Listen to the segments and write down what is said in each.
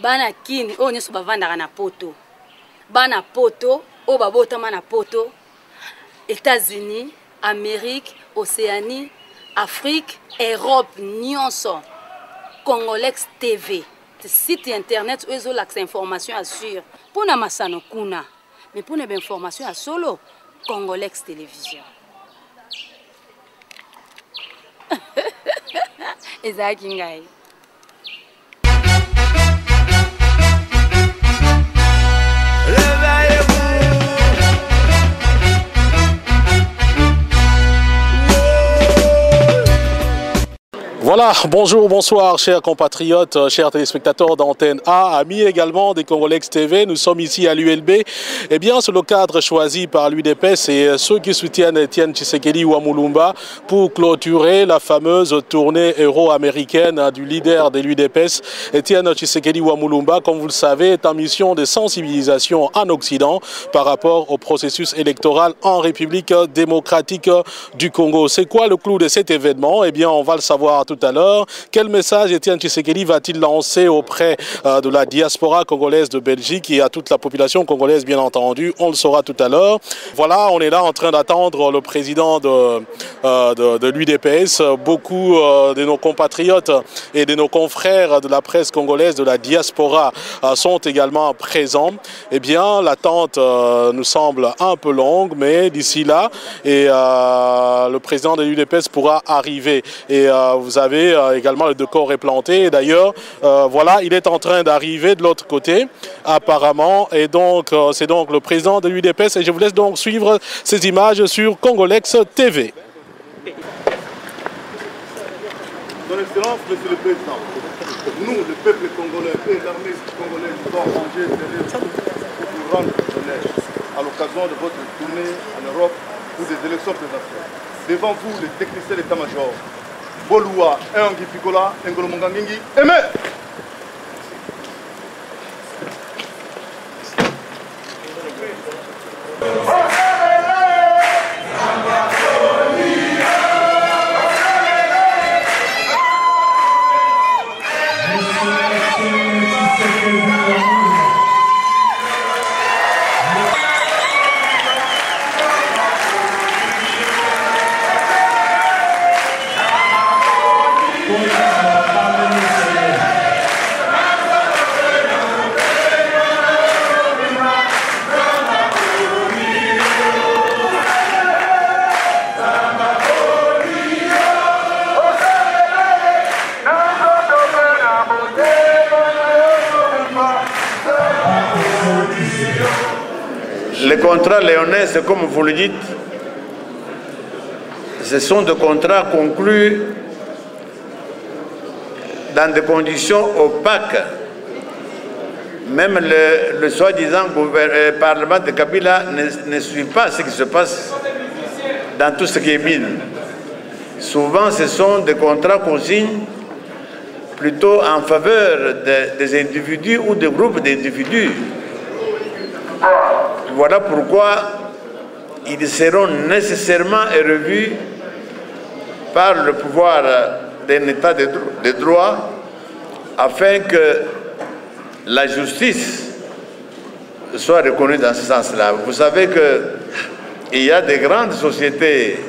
bana kini o nyeso bavandaka na poto bana poto o babotama na poto États-Unis, Amérique, Océanie, Afrique, Europe, nyonso Congolex TV site internet où ils ont l'accès information assure pour na masano kuna mais pour na information à solo Congolex télévision. Ezaki ngai. Voilà, bonjour, bonsoir, chers compatriotes, chers téléspectateurs d'Antenne A, amis également des Congolex TV. Nous sommes ici à l'ULB. Eh bien, c'est le cadre choisi par l'UDPS et ceux qui soutiennent Etienne Tshisekedi Wamulumba pour clôturer la fameuse tournée euro-américaine du leader de l'UDPS, Etienne Tshisekedi Wamulumba, comme vous le savez, est en mission de sensibilisation en Occident par rapport au processus électoral en République démocratique du Congo. C'est quoi le clou de cet événement? Eh bien, on va le savoir tout à l'heure. Quel message Etienne Tshisekedi va-t-il lancer auprès de la diaspora congolaise de Belgique et à toute la population congolaise, bien entendu? On le saura tout à l'heure. Voilà, on est là en train d'attendre le président de l'UDPS. Beaucoup de nos compatriotes et de nos confrères de la presse congolaise, de la diaspora, sont également présents. Eh bien, l'attente nous semble un peu longue, mais d'ici là, le président de l'UDPS pourra arriver. Et vous avez également le décor est planté. D'ailleurs, voilà, il est en train d'arriver de l'autre côté, apparemment. Et donc, c'est donc le président de l'UDPS. Et je vous laisse donc suivre ces images sur Congolex TV. Son Excellence, Monsieur le Président, nous, le peuple congolais et l'armée congolaise, nous avons rangé pour vous rendre honneur à l'occasion de votre tournée en Europe pour des élections présidentielles. Devant vous, les techniciens d'état-major, Boloua, Engi Picola, Ngolo Mongangingi, Aimé! Les contrats léonais, c'est comme vous le dites, ce sont des contrats conclus dans des conditions opaques. Même le soi-disant Parlement de Kabila ne suit pas ce qui se passe dans tout ce qui est mine. Souvent, ce sont des contrats qu'on signe plutôt en faveur des individus ou des groupes d'individus. Voilà pourquoi ils seront nécessairement revus par le pouvoir d'un état de droit afin que la justice soit reconnue dans ce sens-là. Vous savez qu'il y a des grandes sociétés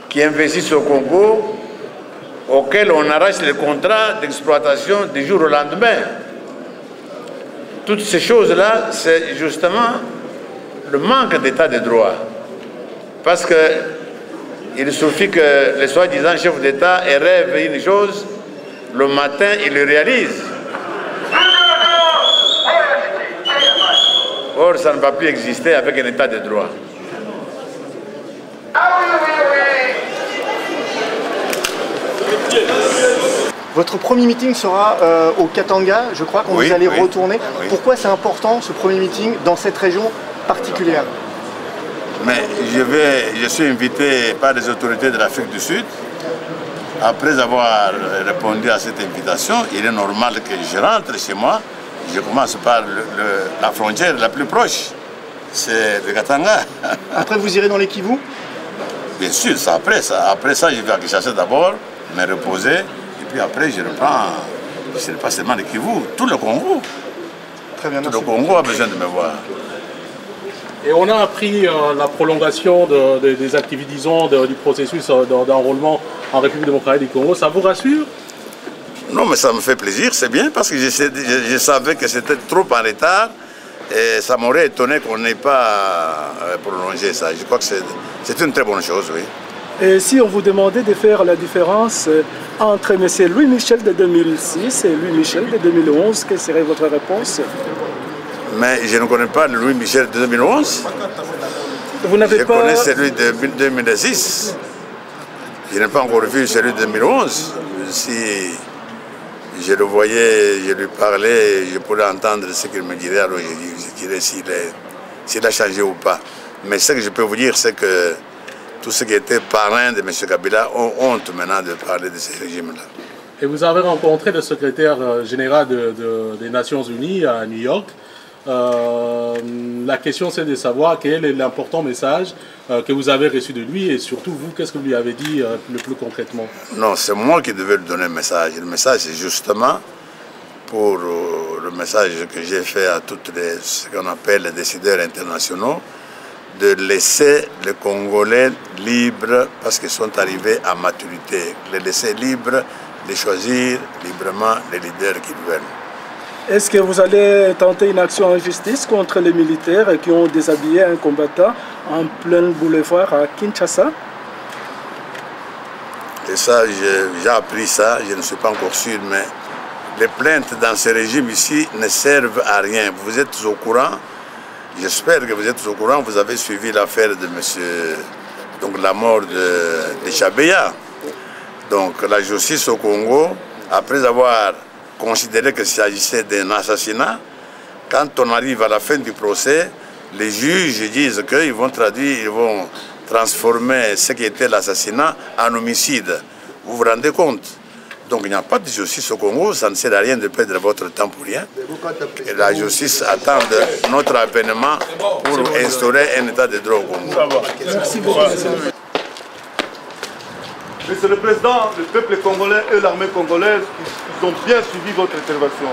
qui investissent au Congo auxquelles on arrache les contrats d'exploitation du jour au lendemain. Toutes ces choses-là, c'est justement le manque d'état de droit. Parce qu'il suffit que les soi-disant chefs d'État rêvent une chose, le matin, ils le réalisent. Or, ça ne va plus exister avec un état de droit. Votre premier meeting sera au Katanga, je crois, quand vous allez retourner. Oui. Pourquoi c'est important ce premier meeting dans cette région particulière? Mais je suis invité par les autorités de l'Afrique du Sud. Après avoir répondu à cette invitation, il est normal que je rentre chez moi. Je commence par la frontière la plus proche, c'est le Katanga. Après, vous irez dans les Kivu? Bien sûr, après ça, je vais à Kinshasa d'abord, me reposer. Puis après, je reprends Ce n'est pas seulement le Kivu, tout le Congo. Très bien, tout le Congo a besoin de me voir. Et on a appris la prolongation des activités, disons, du processus d'enrôlement en République démocratique du Congo. Ça vous rassure? Non, mais ça me fait plaisir, c'est bien, parce que je savais que c'était trop en retard. Et ça m'aurait étonné qu'on n'ait pas prolongé ça. Je crois que c'est une très bonne chose, oui. Et si on vous demandait de faire la différence entre M. Louis Michel de 2006 et Louis Michel de 2011, quelle serait votre réponse? Mais je ne connais pas Louis Michel de 2011. Vous n'avez pas... Je connais celui de 2006. Je n'ai pas encore vu celui de 2011. Si je le voyais, je lui parlais, je pourrais entendre ce qu'il me dirait, alors je dirais s'il a changé ou pas. Mais ce que je peux vous dire, c'est que tous ceux qui étaient parrains de M. Kabila ont honte maintenant de parler de ce régime-là. Et vous avez rencontré le secrétaire général des Nations Unies à New York. La question, c'est de savoir quel est l'important message que vous avez reçu de lui et surtout vous, qu'est-ce que vous lui avez dit le plus concrètement? Non, c'est moi qui devais lui donner un message. Le message, c'est justement pour le message que j'ai fait à toutes ce qu'on appelle les décideurs internationaux, de laisser les Congolais libres parce qu'ils sont arrivés à maturité, les laisser libres de choisir librement les leaders qu'ils veulent. Est-ce que vous allez tenter une action en justice contre les militaires qui ont déshabillé un combattant en plein boulevard à Kinshasa? Et ça, j'ai appris ça, je ne suis pas encore sûr, mais les plaintes dans ce régime ici ne servent à rien. Vous êtes au courant, j'espère que vous êtes au courant, vous avez suivi l'affaire de monsieur, donc la mort de Chabeya. Donc la justice au Congo, après avoir considéré qu'il s'agissait d'un assassinat, quand on arrive à la fin du procès, les juges disent qu'ils vont traduire, ils vont transformer ce qui était l'assassinat en homicide. Vous vous rendez compte? Donc il n'y a pas de justice au Congo, ça ne sert à rien de perdre votre temps pour rien. Et la justice attend notre avènement pour instaurer un état de droit au Congo. Merci beaucoup. Monsieur le Président, le peuple congolais et l'armée congolaise, ils ont bien suivi votre intervention.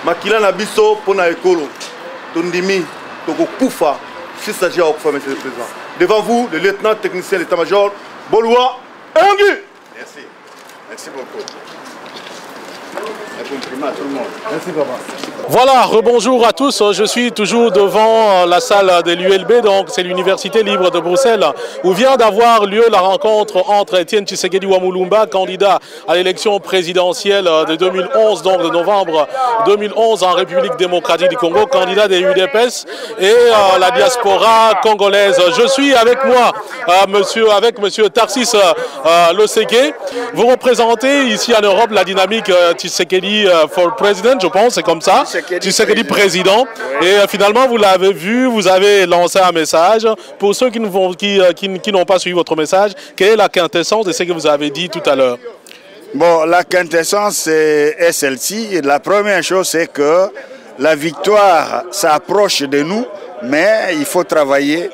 Makila Nabiso, Pona Ekolo, Tondimi, Togo Koufa, s'il s'agit à Okfa, Monsieur le Président. Devant vous, le lieutenant technicien de l'état-major, Boloua Engu. Merci. Merci beaucoup. Un compliment à tout le monde. Merci, papa. Voilà, rebonjour à tous. Je suis toujours devant la salle de l'ULB, donc c'est l'Université libre de Bruxelles, où vient d'avoir lieu la rencontre entre Etienne Tshisekedi Wamulumba, candidat à l'élection présidentielle de 2011, donc de novembre 2011 en République démocratique du Congo, candidat des UDPS et la diaspora congolaise. Je suis avec moi, avec monsieur Tarsis Loseke. Vous représentez ici en Europe la dynamique Tshisekedi for President, je pense, c'est comme ça. Tshisekedi président. Oui. Et finalement, vous l'avez vu, vous avez lancé un message. Pour ceux qui n'ont pas suivi votre message, quelle est la quintessence de ce que vous avez dit tout à l'heure? Bon, la quintessence est celle-ci. La première chose, c'est que la victoire s'approche de nous, mais il faut travailler.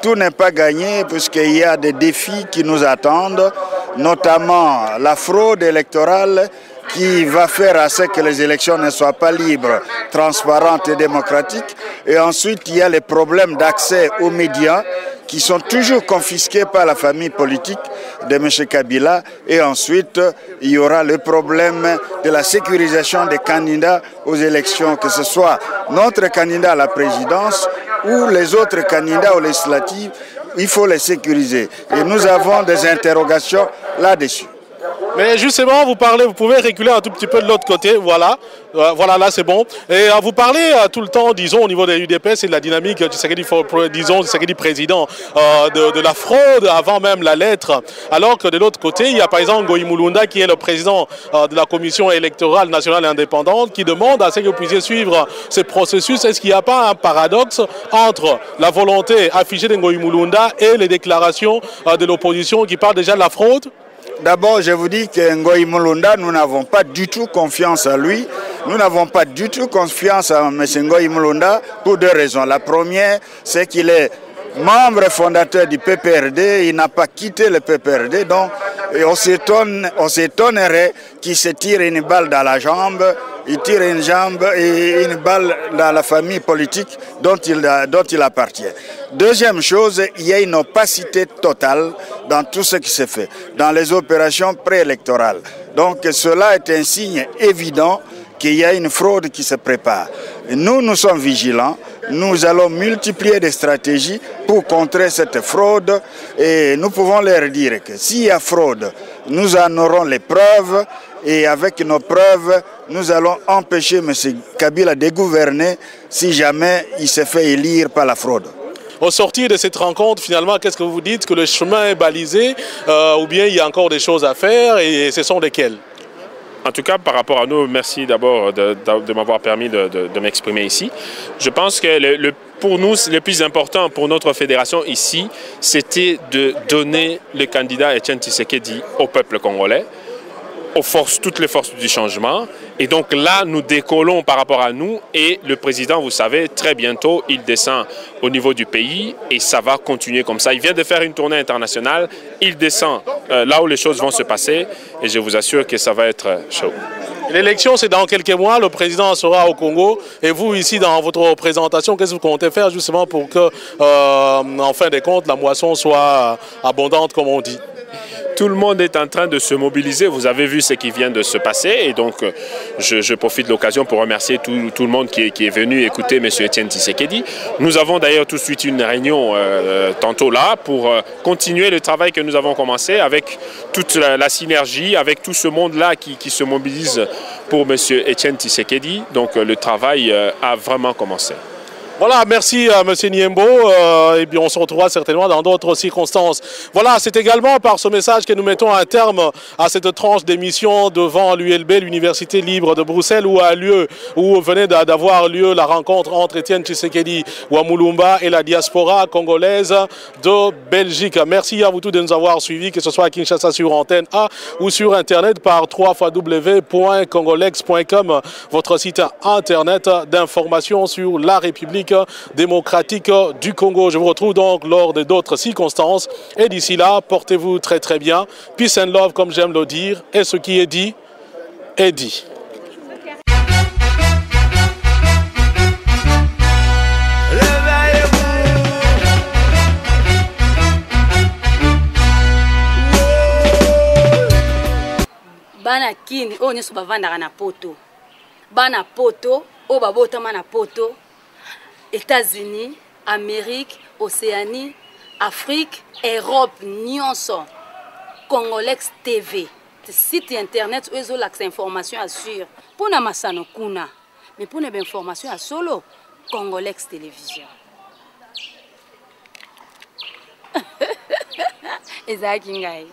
Tout n'est pas gagné puisqu'il y a des défis qui nous attendent, notamment la fraude électorale qui va faire à ce que les élections ne soient pas libres, transparentes et démocratiques. Et ensuite, il y a les problèmes d'accès aux médias qui sont toujours confisqués par la famille politique de M. Kabila. Et ensuite, il y aura le problème de la sécurisation des candidats aux élections, que ce soit notre candidat à la présidence ou les autres candidats aux législatives. Il faut les sécuriser. Et nous avons des interrogations là-dessus. Mais justement, vous pouvez reculer un tout petit peu de l'autre côté, voilà, voilà, là c'est bon. Et vous parlez tout le temps, disons, au niveau des UDPS et de la dynamique du Tshisekedi président, de la fraude avant même la lettre, alors que de l'autre côté, il y a par exemple Ngoï Mulunda qui est le président de la commission électorale nationale indépendante qui demande à ce que vous puissiez suivre ces processus. Est-ce qu'il n'y a pas un paradoxe entre la volonté affichée de Ngoï Mulunda et les déclarations de l'opposition qui parlent déjà de la fraude? D'abord, je vous dis que Ngoï Mulunda, nous n'avons pas du tout confiance en lui. Nous n'avons pas du tout confiance en M. Ngoï Mulunda pour deux raisons. La première, c'est qu'il est membre fondateur du PPRD, il n'a pas quitté le PPRD, donc Et on s'étonnerait qu'il se tire une balle dans la jambe, il tire une jambe et une balle dans la famille politique dont il appartient. Deuxième chose, il y a une opacité totale dans tout ce qui se fait, dans les opérations préélectorales. Donc cela est un signe évident qu'il y a une fraude qui se prépare. Nous sommes vigilants, nous allons multiplier des stratégies pour contrer cette fraude et nous pouvons leur dire que s'il y a fraude, nous en aurons les preuves et avec nos preuves, nous allons empêcher M. Kabila de gouverner si jamais il se fait élire par la fraude. Au sortir de cette rencontre, finalement, qu'est-ce que vous dites? Que le chemin est balisé ou bien il y a encore des choses à faire et ce sont lesquelles? En tout cas, par rapport à nous, merci d'abord de m'avoir permis de m'exprimer ici. Je pense que pour nous, le plus important pour notre fédération ici, c'était de donner le candidat Etienne Tshisekedi au peuple congolais, toutes les forces du changement. Et donc là, nous décollons par rapport à nous et le président, vous savez, très bientôt, il descend au niveau du pays et ça va continuer comme ça. Il vient de faire une tournée internationale, il descend là où les choses vont se passer et je vous assure que ça va être chaud. L'élection, c'est dans quelques mois, le président sera au Congo et vous, ici, dans votre représentation, qu'est-ce que vous comptez faire justement pour que, en fin de compte, la moisson soit abondante, comme on dit? Tout le monde est en train de se mobiliser. Vous avez vu ce qui vient de se passer. Et donc, je profite de l'occasion pour remercier tout le monde qui est venu écouter M. Etienne Tshisekedi. Nous avons d'ailleurs tout de suite une réunion tantôt là pour continuer le travail que nous avons commencé avec toute la synergie, avec tout ce monde-là qui se mobilise pour M. Etienne Tshisekedi. Donc, le travail a vraiment commencé. Voilà, merci à M. Niembo, et bien on se retrouvera certainement dans d'autres circonstances. Voilà, c'est également par ce message que nous mettons un terme à cette tranche d'émission devant l'ULB, l'Université libre de Bruxelles, où venait d'avoir lieu la rencontre entre Etienne Tshisekedi Wamulumba et la diaspora congolaise de Belgique. Merci à vous tous de nous avoir suivis, que ce soit à Kinshasa sur Antenne A ou sur Internet par www.congolex.com, votre site Internet d'information sur la République démocratique du Congo. Je vous retrouve donc lors d'autres circonstances et d'ici là, portez-vous très très bien. Peace and love, comme j'aime le dire, et ce qui est dit, est dit. Bana kini, o nyeso bavandaka na poto. Bana poto, o babotama na poto. États-Unis, Amérique, Océanie, Afrique, Europe, nyonso. Congolex TV. Site internet où ils ont l'accès à information assure. Pour na masano kuna, mais pour na information à solo, Congolex Télévision. Ezaki ngai.